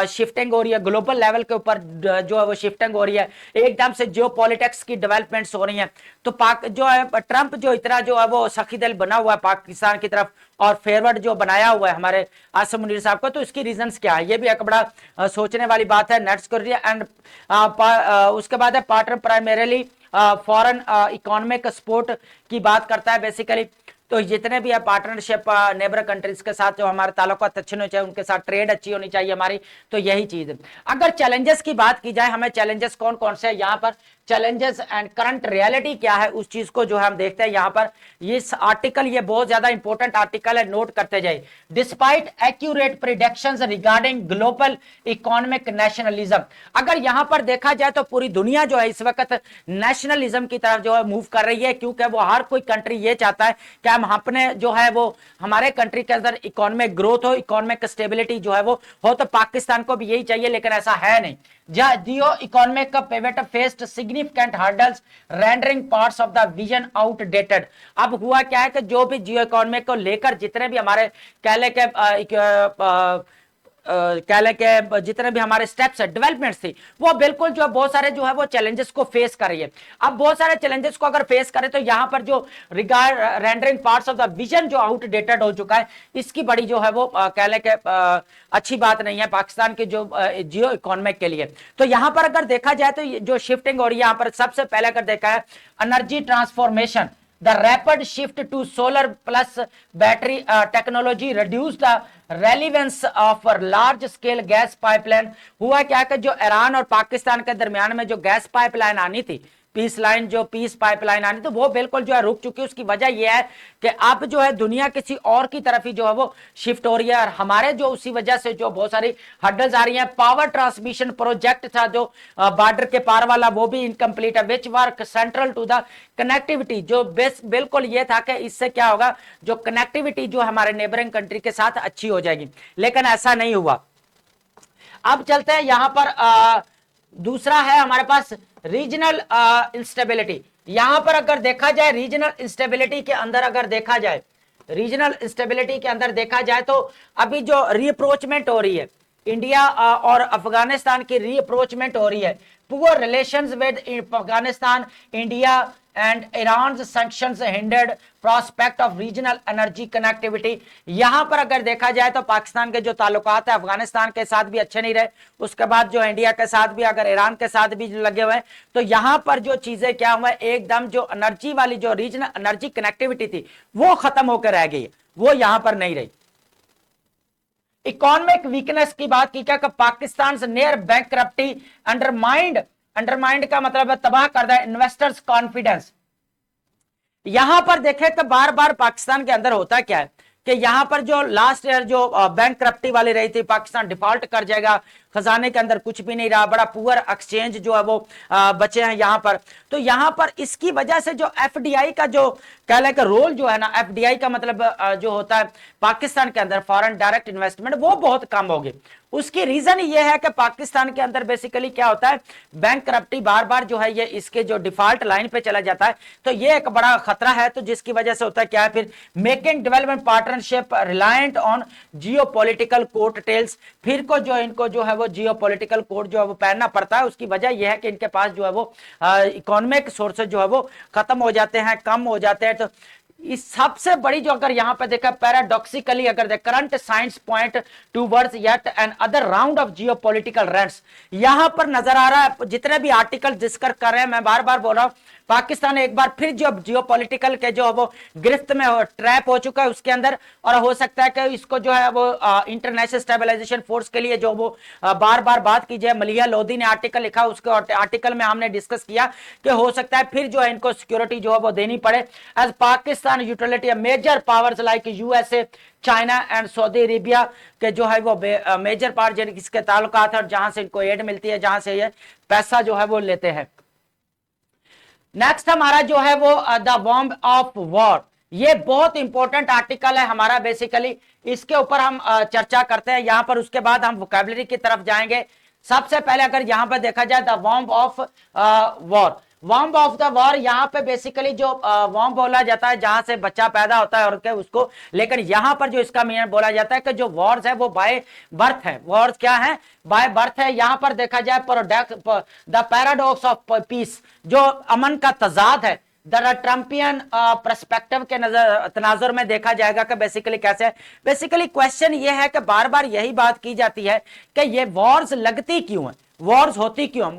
शिफ्टिंग हो रही है, ग्लोबल लेवल के ऊपर जो है वो शिफ्टिंग हो रही है, एकदम से जियो पॉलिटिक्स की डेवलपमेंट्स हो रही है। तो पाक जो है ट्रंप जो इतना जो है वो सखी दिल बना हुआ है पाकिस्तान की तरफ और फेवरेट जो बनाया हुआ है हमारे आसिम मुनीर साहब को, तो इसकी रीजंस क्या है, ये भी एक बड़ा सोचने वाली बात है। नेट सिक्योरिटी एंड उसके बाद है partner primarily foreign economic support की बात करता है बेसिकली। तो जितने भी है पार्टनरशिप नेबर कंट्रीज के साथ जो हमारे ताल्लुकात अच्छे होने चाहिए, उनके साथ ट्रेड अच्छी होनी चाहिए हमारी, तो यही चीज है। अगर चैलेंजेस की बात की जाए, हमें चैलेंजेस कौन कौन से हैं यहाँ पर, चैलेंजेस एंड करंट रियलिटी क्या है उस चीज को जो है हम देखते हैं यहाँ पर। इस आर्टिकल, ये बहुत ज्यादा इंपॉर्टेंट आर्टिकल है, नोट करते जाइए। Despite accurate predictions regarding global economic nationalism, अगर यहां पर देखा जाए तो पूरी दुनिया जो है इस वक्त नेशनलिज्म की तरफ जो है मूव कर रही है, क्योंकि वो हर कोई कंट्री ये चाहता है कि हम अपने जो है वो हमारे कंट्री के अंदर इकोनॉमिक ग्रोथ हो, इकोनॉमिक स्टेबिलिटी जो है वो हो। तो पाकिस्तान को भी यही चाहिए, लेकिन ऐसा है नहीं। जियो economic pivot faced significant hurdles rendering parts of the vision outdated. अब हुआ क्या है कि जो भी जियो इकोनॉमिक को लेकर जितने भी हमारे कह ले के जितने भी हमारे स्टेप्स है, डेवलपमेंट्स थी, वो बिल्कुल जो है बहुत सारे जो है वो चैलेंजेस को फेस कर रही है। अब बहुत सारे चैलेंजेस को अगर फेस करे तो यहां पर जो regard rendering parts of the vision जो आउटडेटेड हो चुका है, इसकी बड़ी जो है वो कह ले के अच्छी बात नहीं है पाकिस्तान की जो जियो इकोनॉमिक के लिए। तो यहां पर अगर देखा जाए तो जो शिफ्टिंग हो रही है यहां पर सबसे पहले अगर देखा है energy transformation, the rapid shift to solar plus battery technology reduced the relevance of large scale gas pipeline। हुआ क्या कि जो ईरान और पाकिस्तान के दरमियान में जो गैस पाइपलाइन आनी थी, पीस पाइपलाइन आनी, तो वो बिल्कुल जो है रुक चुकी है। उसकी वजह यह है कि अब जो है दुनिया किसी और की तरफ ही जो है वो शिफ्ट हो रही है, और हमारे जो उसी वजह से जो बहुत सारी हर्डल्स आ रही हैं। पावर ट्रांसमिशन प्रोजेक्ट था जो बॉर्डर के पार वाला, वो भी इनकम्प्लीट है, which work central to the connectivity, जो बिल्कुल ये था कि इससे क्या होगा, जो कनेक्टिविटी जो हमारे नेबरिंग कंट्री के साथ अच्छी हो जाएगी, लेकिन ऐसा नहीं हुआ। अब चलते हैं यहां पर दूसरा है हमारे पास रीजनल इंस्टेबिलिटी। यहां पर अगर देखा जाए रीजनल इंस्टेबिलिटी के अंदर अगर देखा जाए, रीजनल इंस्टेबिलिटी के अंदर देखा जाए तो अभी जो रीअप्रोचमेंट हो रही है इंडिया और अफगानिस्तान की, रीअप्रोचमेंट हो रही है, poor relations with Afghanistan, India and Iran sanctions hindered prospect of regional energy connectivity. यहां पर अगर देखा जाए तो पाकिस्तान के जो ताल्लुकात है अफगानिस्तान के साथ भी अच्छे नहीं रहे, उसके बाद जो इंडिया के साथ भी, अगर ईरान के साथ भी लगे हुए, तो यहां पर जो चीजें क्या हुआ, एकदम जो एनर्जी वाली जो रीजनल एनर्जी कनेक्टिविटी थी वो खत्म होकर रह गई, वो यहां पर नहीं रही। इकोनॉमिक वीकनेस की बात की क्या, पाकिस्तान नियर बैंकरप्टी अंडरमाइंड का मतलब है तबाह कर दिया इन्वेस्टर्स कॉन्फिडेंस। यहां पर देखें तो बार बार पाकिस्तान के अंदर होता क्या है कि यहां पर जो लास्ट ईयर जो बैंकरप्टी वाली रही थी, पाकिस्तान डिफॉल्ट कर जाएगा, खजाने के अंदर कुछ भी नहीं रहा, बड़ा पुअर एक्सचेंज जो है वो बचे हैं यहां पर। तो यहां पर इसकी वजह से जो एफडीआई का जो कह लें कि रोल जो है ना, एफडीआई का मतलब जो होता है पाकिस्तान के अंदर फॉरेन डायरेक्ट इन्वेस्टमेंट, वो बहुत कम होगी। उसकी रीजन ये है कि पाकिस्तान के अंदर बेसिकली क्या होता है, बैंक करप्टी बार बार जो है ये इसके जो डिफॉल्ट लाइन पे चला जाता है, तो ये एक बड़ा खतरा है। तो जिसकी वजह से होता है क्या है, फिर making development partnership reliant on geopolitical court tales, फिर को जो इनको जो है वो जियो पॉलिटिकल कोर्ट जो है वो पहनना पड़ता है। उसकी वजह यह है कि इनके पास जो है वो इकोनॉमिक सोर्सेज जो है वो खत्म हो जाते हैं, कम हो जाते हैं। तो इस सबसे बड़ी जो अगर यहां पे देखा पैराडॉक्सिकली अगर देख current science point towards yet and other round of geopolitical rents, यहां पर नजर आ रहा है जितने भी आर्टिकल डिस्कस कर रहे हैं, मैं बार बार बोल रहा हूं पाकिस्तान एक बार फिर जो जियोपॉलिटिकल के जो वो गिरफ्त में ट्रैप हो चुका है उसके अंदर, और हो सकता है कि इसको जो है वो इंटरनेशनल स्टेबलाइजेशन फोर्स के लिए जो वो बार बार बात की जाए। मलिया लोधी ने आर्टिकल लिखा, उसके आर्टिकल में हमने डिस्कस किया कि हो सकता है फिर जो है इनको सिक्योरिटी जो है वो देनी पड़े as Pakistan utility major powers like USA, China and Saudi Arabia के जो है वो मेजर पावर जिसके ताल्लुकात है और जहां से इनको एड मिलती है, जहां से ये पैसा जो है वो लेते हैं। नेक्स्ट हमारा जो है वो द बॉम्ब ऑफ वॉर, ये बहुत इंपॉर्टेंट आर्टिकल है हमारा, बेसिकली इसके ऊपर हम चर्चा करते हैं यहां पर। उसके बाद हम वोकैबुलरी की तरफ जाएंगे। सबसे पहले अगर यहां पर देखा जाए the bomb of war, womb of the war, यहां पे बेसिकली जो वॉम्ब बोला जाता है जहां से बच्चा पैदा होता है और के उसको, लेकिन यहां पर जो इसका मीनिंग बोला जाता है कि जो वॉर्स है वो बाय बर्थ है। वॉर्स क्या है, बाय बर्थ है। यहां पर देखा जाए द पैराडॉक्स ऑफ पीस, जो अमन का तजाद है, द ट्रम्पियन पर्सपेक्टिव के तनाजुर में देखा जाएगा कि बेसिकली कैसे है। बेसिकली क्वेश्चन ये है कि बार बार यही बात की जाती है कि ये वॉर्स लगती क्यों है, वॉर्स होती क्यों?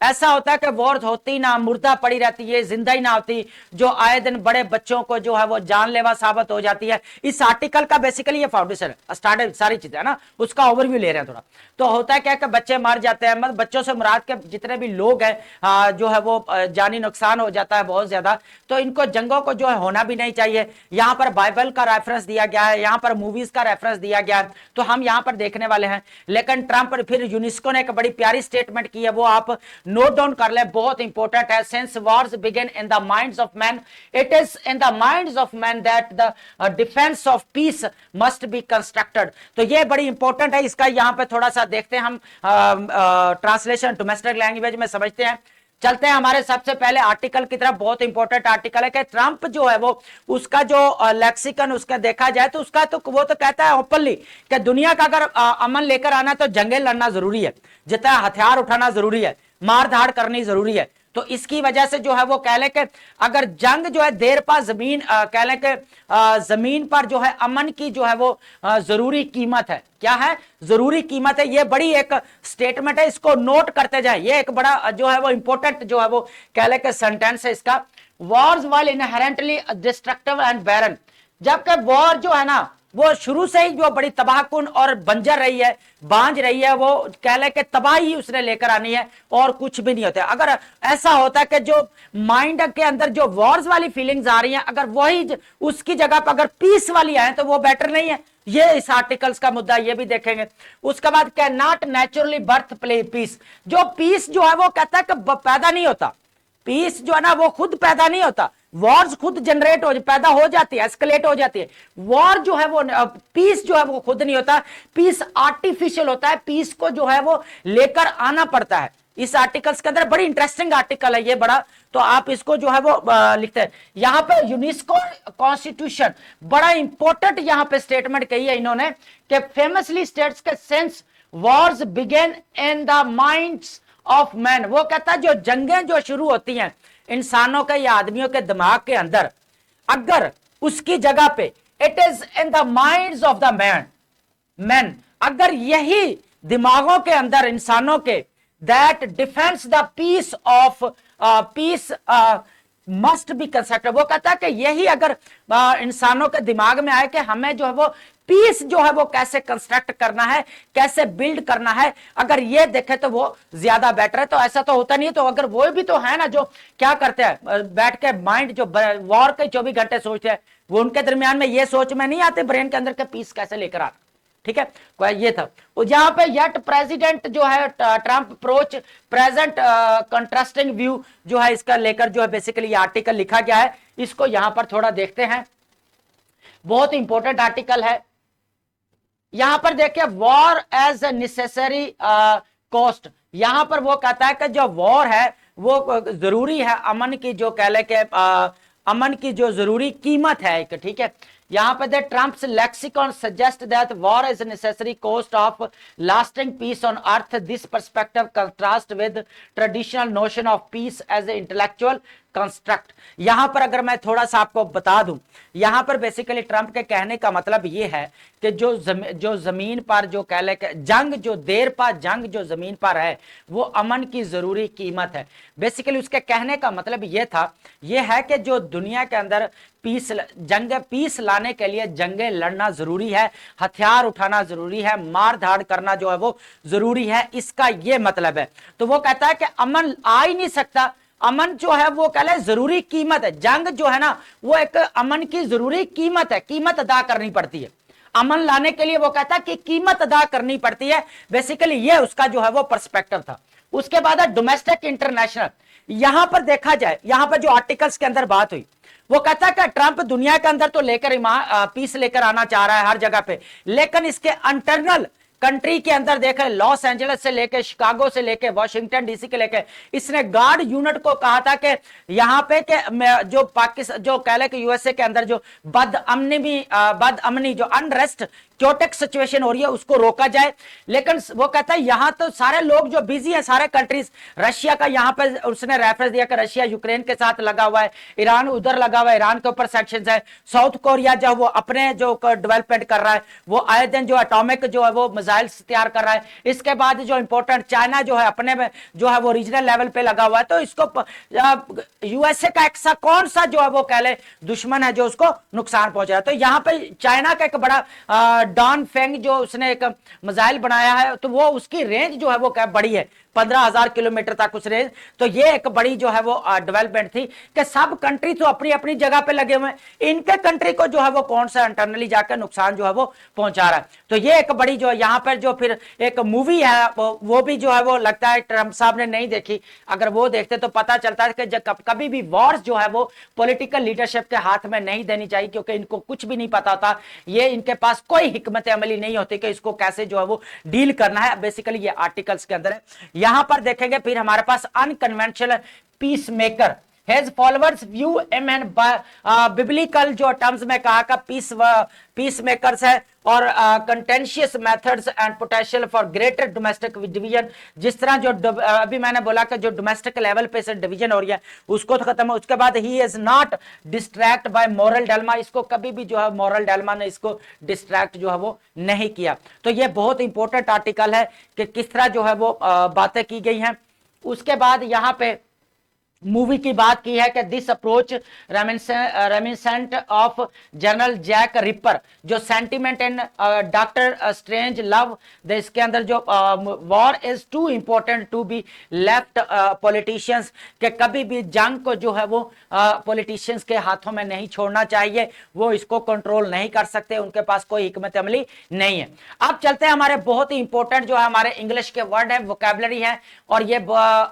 ऐसा होता है कि वॉर्स होती ना, मुर्दा पड़ी रहती है, जिंदा ही ना होती, जो आए दिन बड़े बच्चों को जो है वो जानलेवा साबित हो जाती है। इस आर्टिकल का बेसिकली ये फाउंडेशन है, स्टार्ट सारी चीजें है ना, उसका ओवरव्यू ले रहे हैं थोड़ा। तो होता है क्या कि बच्चे मर जाते हैं, मतलब बच्चों से मुराद के जितने भी लोग हैं जो है वो जानी नुकसान हो जाता है बहुत ज्यादा। तो इनको जंगों को जो है होना भी नहीं चाहिए। यहाँ पर बाइबल का रेफरेंस दिया गया है, यहाँ पर मूवीज का रेफरेंस दिया गया है, तो हम यहाँ पर देखने वाले हैं। लेकिन ट्रंप फिर यूनेस्को ने एक बड़ी प्यारी स्टेटमेंट की है, वो आप नोट डाउन कर ले, बहुत इंपॉर्टेंट है। Since Wars begin in the minds of man, it is in the minds of man that the defence of peace must be constructed. तो ये बड़ी इंपॉर्टेंट है, इसका यहाँ पे थोड़ा सा देखते हैं हम, ट्रांसलेशन डोमेस्टिक लैंग्वेज में समझते हैं। चलते हैं हमारे सबसे पहले आर्टिकल की तरफ। बहुत इंपॉर्टेंट आर्टिकल है कि ट्रंप जो है वो उसका जो लेक्सिकन उसका देखा जाए तो उसका तो वो तो कहता है ओपनली कि दुनिया का अगर अमन लेकर आना तो जंगें लड़ना जरूरी है, जितना हथियार उठाना जरूरी है, मार धाड़ करनी जरूरी है। तो इसकी वजह से जो है वो कह ले कि अगर जंग जो है देर पा जमीन कह ले कि जमीन पर जो है अमन की जो है वो जरूरी कीमत है। क्या है? जरूरी कीमत है। ये बड़ी एक स्टेटमेंट है, इसको नोट करते जाए। ये एक बड़ा जो है वो इंपॉर्टेंट जो है वो कह ले कि सेंटेंस है इसका। Wars while inherently destructive and barren, जबकि वॉर जो है ना वो शुरू से ही जो बड़ी तबाहकुन और बंजर रही है, बांझ रही है, वो कह ले कि तबाही उसने लेकर आनी है और कुछ भी नहीं होता। अगर ऐसा होता है कि जो माइंड के अंदर जो वॉर्स वाली फीलिंग्स आ रही हैं, अगर वही उसकी जगह पर अगर पीस वाली आए तो वो बेटर नहीं है। ये इस आर्टिकल्स का मुद्दा, ये भी देखेंगे। उसके बाद can not naturally birth play peace, जो पीस जो है वो कहता है कि पैदा नहीं होता। पीस जो है ना वो खुद पैदा नहीं होता, वॉर्स खुद जनरेट हो पैदा हो जाती है, एस्केलेट हो जाती है। वॉर जो है वो पीस जो है वो खुद नहीं होता, पीस आर्टिफिशियल होता है, पीस को जो है वो लेकर आना पड़ता है। इस आर्टिकल्स के अंदर बड़ी इंटरेस्टिंग आर्टिकल है ये बड़ा, तो आप इसको जो है वो लिखते हैं। यहां पे यूनेस्को कॉन्स्टिट्यूशन बड़ा इंपॉर्टेंट यहां पे स्टेटमेंट कही है इन्होंने कि फेमसली स्टेट्स के since wars begin in the minds of man. वो कहता है जो जंगें जो शुरू होती हैं इंसानों के या आदमियों के दिमाग के अंदर, अगर उसकी जगह पे it is in the minds of the man, अगर यही दिमागों के अंदर इंसानों के that defence the peace of peace must be constructed, वो कहता है कि यही अगर इंसानों के दिमाग में आए कि हमें जो है वो पीस जो है वो कैसे कंस्ट्रक्ट करना है, कैसे बिल्ड करना है, अगर ये देखे तो वो ज्यादा बेटर है। तो ऐसा तो होता नहीं है। तो अगर वो भी तो है ना जो क्या करते हैं बैठ के माइंड जो वॉर के 24 घंटे सोचते हैं, वो उनके दरमियान में ये सोच में नहीं आते ब्रेन के अंदर के पीस कैसे लेकर आना। ठीक है, ये था जहां पे येट प्रेसिडेंट जो है Trump approach present contrasting view जो है इसका लेकर जो है बेसिकली ये आर्टिकल लिखा गया है। इसको यहां पर थोड़ा देखते हैं, बहुत इंपॉर्टेंट आर्टिकल है। यहां पर देखिए war as a necessary cost, यहां पर वो कहता है कि जो वॉर है वो जरूरी है, अमन की जो कह ले के अमन की जो जरूरी कीमत है एक। ठीक है, यहां पे Trump's lexicon suggest that war is necessary cost of lasting peace on earth. This perspective contrast with traditional notion of peace as a intellectual construct. यहां पर अगर मैं थोड़ा सा आपको बता दूं, यहां पर बेसिकली ट्रंप के कहने का मतलब ये है कि जो जमीन पर जो कह ले जंग जो देर पा जंग जो जमीन पर है वो अमन की जरूरी कीमत है। बेसिकली उसके कहने का मतलब ये था, ये है कि जो दुनिया के अंदर पीस लाने के लिए जंगें लड़ना जरूरी है, हथियार उठाना जरूरी है, मार धाड़ करना जो है वो जरूरी है, इसका ये मतलब है। तो वो कहता है कि अमन आ ही नहीं सकता, अमन जो है वो कह ले जरूरी कीमत है। जंग जो है ना वो एक अमन की जरूरी कीमत है, कीमत अदा करनी पड़ती है। अमन लाने के लिए वो कहता है कि कीमत अदा करनी पड़ती है। बेसिकली ये उसका जो है वो पर्सपेक्टिव था। उसके बाद है डोमेस्टिक इंटरनेशनल। यहां पर देखा जाए, यहां पर जो आर्टिकल्स के अंदर बात हुई, वो कहता है कि ट्रंप दुनिया के अंदर तो लेकर पीस लेकर आना चाह रहा है हर जगह पे, लेकिन इसके इंटरनल कंट्री के अंदर देखें, लॉस एंजलिस से लेके शिकागो से लेके वाशिंगटन डीसी के लेके, इसने गार्ड यूनिट को कहा था कि यहां पे के जो पाकिस्तान जो कह ले कि यूएसए के अंदर जो बदअमनी जो अनरेस्ट क्योटिक सिचुएशन हो रही है उसको रोका जाए। लेकिन वो कहता है यहां तो सारे लोग जो बिजी हैं, सारे कंट्रीज, रशिया का यहां पे उसने रेफरेंस दिया कि रशिया यूक्रेन के साथ लगा हुआ है, ईरान उधर लगा हुआ है, ईरान के ऊपर सैंक्शंस है, साउथ कोरिया जो वो अपने जो डेवलपमेंट कर रहा है, वो आए दिन जो एटॉमिक जो है वो मिसाइल्स तैयार कर रहा है। इसके बाद जो इंपॉर्टेंट चाइना जो है अपने में जो है वो रीजनल लेवल पे लगा हुआ है, तो इसको यूएसए का ऐसा कौन सा जो है वो कह ले दुश्मन है जो उसको नुकसान पहुंच रहा है। तो यहाँ पे चाइना का एक बड़ा डॉन फेंग जो उसने एक मिसाइल बनाया है, तो वो उसकी रेंज जो है वो क्या बड़ी है, 15,000 किलोमीटर तक उस रेंज। तो ये एक बड़ी जो है वो डेवलपमेंट थी कि सब कंट्री तो अपनी अपनी जगह पे लगे हुए हैं, इनके कंट्री को जो है वो कौन सा इंटरनली जाकर नुकसान जो है वो पहुंचा रहा है। तो ये एक बड़ी जो है यहाँ पर जो फिर एक मूवी है वो भी जो है वो लगता है ट्रंप साहब ने नहीं देखी। अगर वो देखते तो पता चलता है कि जब कभी भी वॉर्स जो है वो पॉलिटिकल लीडरशिप के हाथ में नहीं देनी चाहिए, क्योंकि इनको कुछ भी नहीं पता होता, ये इनके पास कोई हिकमत अमली नहीं होती कि इसको कैसे जो है वो डील करना है। बेसिकली ये आर्टिकल्स के अंदर है। यहां पर देखेंगे फिर हमारे पास unconventional peace maker, His followers view him and biblical जो टर्म्स में कहा का पीस मेकर्स है और contentious methods and potential for greater domestic division. जिस तरह जो अभी मैंने बोला कि जो डोमेस्टिक लेवल पे से डिवीजन हो रही है उसको तो खत्म। उसके बाद he is not distract by moral dilemma, इसको कभी भी जो है मॉरल डायलेमा ने इसको डिस्ट्रैक्ट जो है वो नहीं किया। तो ये बहुत इंपॉर्टेंट आर्टिकल है कि किस तरह जो है वो बातें की गई हैं। उसके बाद यहाँ पे मूवी की बात की है कि this approach reminiscent of General Jack Ripper, जो sentiment in Doctor Strangelove, इसके अंदर जो war is too important to be left politicians, के कभी भी जंग को जो है वो पॉलिटिशियंस के हाथों में नहीं छोड़ना चाहिए, वो इसको कंट्रोल नहीं कर सकते, उनके पास कोई हिकमत अमली नहीं है। अब चलते हैं हमारे बहुत ही इंपॉर्टेंट जो है हमारे इंग्लिश के वर्ड है, वोकैबुलरी है, और ये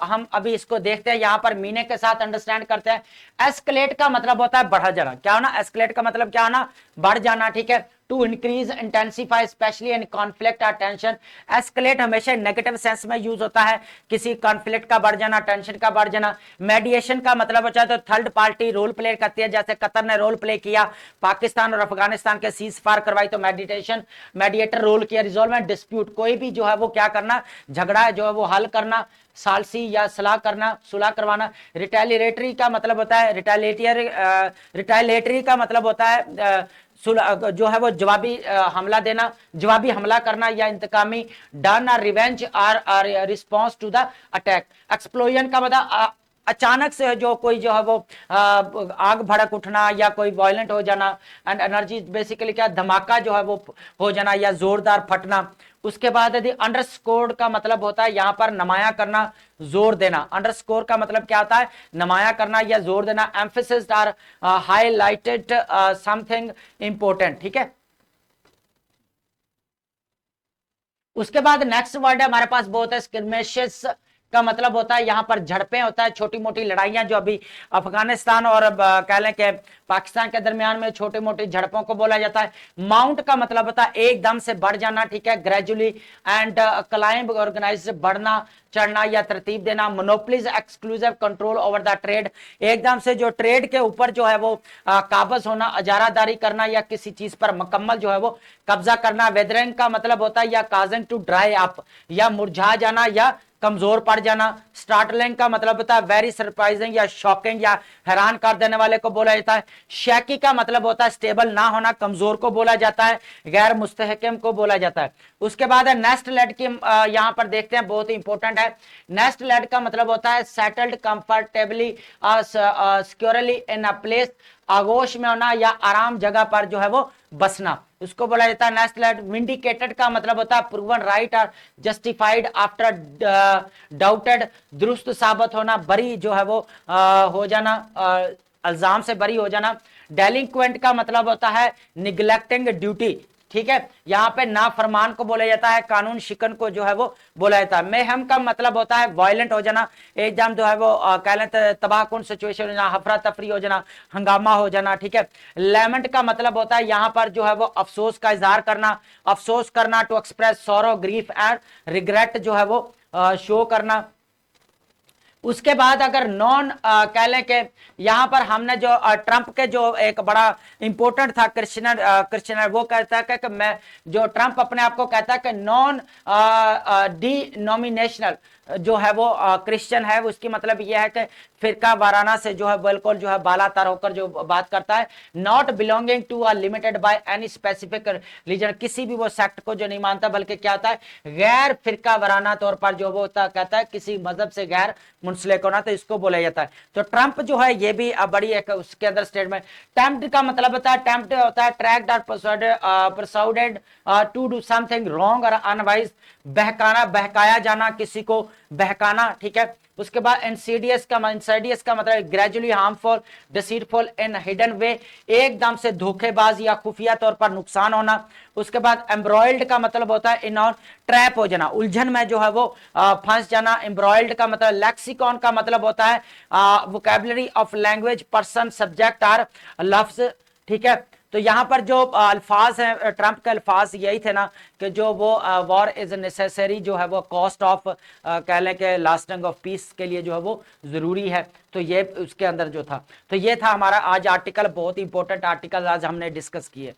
हम अभी इसको देखते हैं, यहां पर मीनिंग के साथ अंडरस्टैंड करते हैं। एस्केलेट का मतलब होता है बढ़ जाना, क्या होना, एस्केलेट का मतलब क्या होना, बढ़ जाना, ठीक है। To increase intensify specially in conflict और टेंशन। एस्केलेट हमेशा नेगेटिव सेंस में यूज होता है, किसी कॉन्फ्लिक्ट का बढ़ जाना, टेंशन का बढ़ जाना। मेडिएशन का मतलब होता है तो थर्ड पार्टी रोल प्ले करती है, जैसे कतर ने रोल प्ले किया पाकिस्तान और अफगानिस्तान के सीज फायर करवाई, तो मेडिएटर रोल किया। रिजोल्वमेंट डिस्प्यूट, कोई भी जो है वो क्या करना, झगड़ा जो है वो हल करना, सालसी या सलाह करना, सुलह करवाना। रिटेलिएटरी का मतलब होता है रिटेलिएटरी का मतलब होता है जो है वो जवाबी हमला देना, जवाबी हमला करना या इंतकामी। डन और revenge or response to the attack. Explosion का मतलब अचानक से जो कोई जो है वो आग भड़क उठना या कोई वायलेंट हो जाना। एंड एनर्जी बेसिकली क्या, धमाका जो है वो हो जाना या जोरदार फटना। उसके बाद यदि अंडरस्कोर का मतलब होता है यहां पर नमाया करना, जोर देना। अंडरस्कोर का मतलब क्या होता है, नमाया करना या जोर देना। Emphasis or highlighted something important, ठीक है। उसके बाद नेक्स्ट वर्ड है हमारे पास बहुत है, स्किर्मिशेस का मतलब होता है यहाँ पर झड़पें होता है, छोटी मोटी लड़ाइयां जो अभी अफगानिस्तान और कह लें कि पाकिस्तान के दरमियान में छोटी मोटी झड़पों को बोला जाता है। माउंट का मतलब होता है एकदम से बढ़ जाना, ठीक है, ग्रेजुअली। एंड क्लाइंब ऑर्गेनाइज, बढ़ना चढ़ना या तरतीब देना। Monopolies exclusive control over the trade, एकदम से जो ट्रेड के ऊपर जो है वो काबज होना, अजारादारी करना या किसी चीज पर मुकम्मल जो है वो कब्जा करना। वेदरिंग का मतलब होता है या काजिंग टू ड्राई अप, या मुरझा जाना या कमजोर पड़ जाना। स्टार्टलिंग का मतलब होता है वेरी सरप्राइजिंग या शॉकिंग या हैरान कर देने वाले को बोला जाता है। शैकी का मतलब होता है स्टेबल ना होना, कमजोर को बोला जाता है, गैर मुस्तहकम को बोला जाता है। उसके बाद है नेस्ट लेड की, यहां पर देखते हैं बहुत ही इंपॉर्टेंट है। नेस्ट लेड का मतलब होता है settled comfortably securely in a place, आगोश में होना या आराम जगह पर जो है वो बसना, उसको बोला जाता है नेस्ट लेड। विंडिकेटेड का मतलब होता है प्रूवन राइट और जस्टिफाइड आफ्टर डाउटेड, दुरुस्त साबित होना, बरी जो है वो हो जाना, इल्जाम से बरी हो जाना। डेलिंक्वेंट का मतलब होता है निग्लेक्टिंग ड्यूटी, ठीक है, यहाँ पे नाफरमान को बोला जाता है, कानून शिकन को जो है वो बोला जाता है। मेहम का मतलब होता है वायलेंट हो जाना, एकदम जो है वो कह लें तबाहकुन सिचुएशन हो जाना, हफरा तफरी हो जाना, हंगामा हो जाना, ठीक है। लेमेंट का मतलब होता है यहाँ पर जो है वो अफसोस का इजहार करना, अफसोस करना, to express sorrow grief and regret जो है वो शो करना। उसके बाद अगर नॉन कह लें कि यहां पर हमने जो ट्रंप के जो एक बड़ा इंपॉर्टेंट था क्रिश्चियनर वो कहता है कि मैं जो ट्रंप अपने आप को कहता है कि नॉन डिनोमिनेशनल, जो है वो क्रिश्चियन है, उसकी मतलब ये है कि फिरका वाराना से जो है बिल्कुल जो है बालातर होकर जो बात करता है। Not belonging to a limited by any specific religion, किसी भी वो सेक्ट को जो नहीं मानता, बल्कि क्या होता है गैर फिरका वाराना तौर पर जो वो होता कहता है किसी मजहब से गैर मुंसलिक होना, तो इसको बोला जाता है। तो ट्रंप जो है ये भी बड़ी एक उसके अंदर स्टेटमेंट। टेम्प्ट का मतलब होता है, टेम्प्ट होता है ट्रैक्ड और persuaded to do something wrong और अनवाइज, बहकाना, बहकाया जाना, किसी को बहकाना, ठीक है। उसके बाद इंसीडियस का मतलब ग्रेजुअली हार्मफुल, डिसीटफुल इन हिडन वे, एकदम से धोखेबाज या खुफिया तौर पर नुकसान होना। उसके बाद एम्ब्रॉयल्ड का मतलब होता है इन और ट्रैप हो जाना, उलझन में जो है वो फंस जाना। एम्ब्रॉयल्ड का मतलब लेक्सिकॉन का मतलब होता है vocabulary of language, person, subject और लफ्ज, ठीक है। तो यहां पर जो अल्फाज हैं ट्रंप के अल्फाज यही थे ना कि जो वो वॉर इज नेसेसरी, जो है वो कॉस्ट ऑफ कह लें कि लास्टिंग ऑफ पीस के लिए जो है वो जरूरी है। तो ये उसके अंदर जो था, तो ये था हमारा आज आर्टिकल, बहुत इंपॉर्टेंट आर्टिकल आज हमने डिस्कस किए।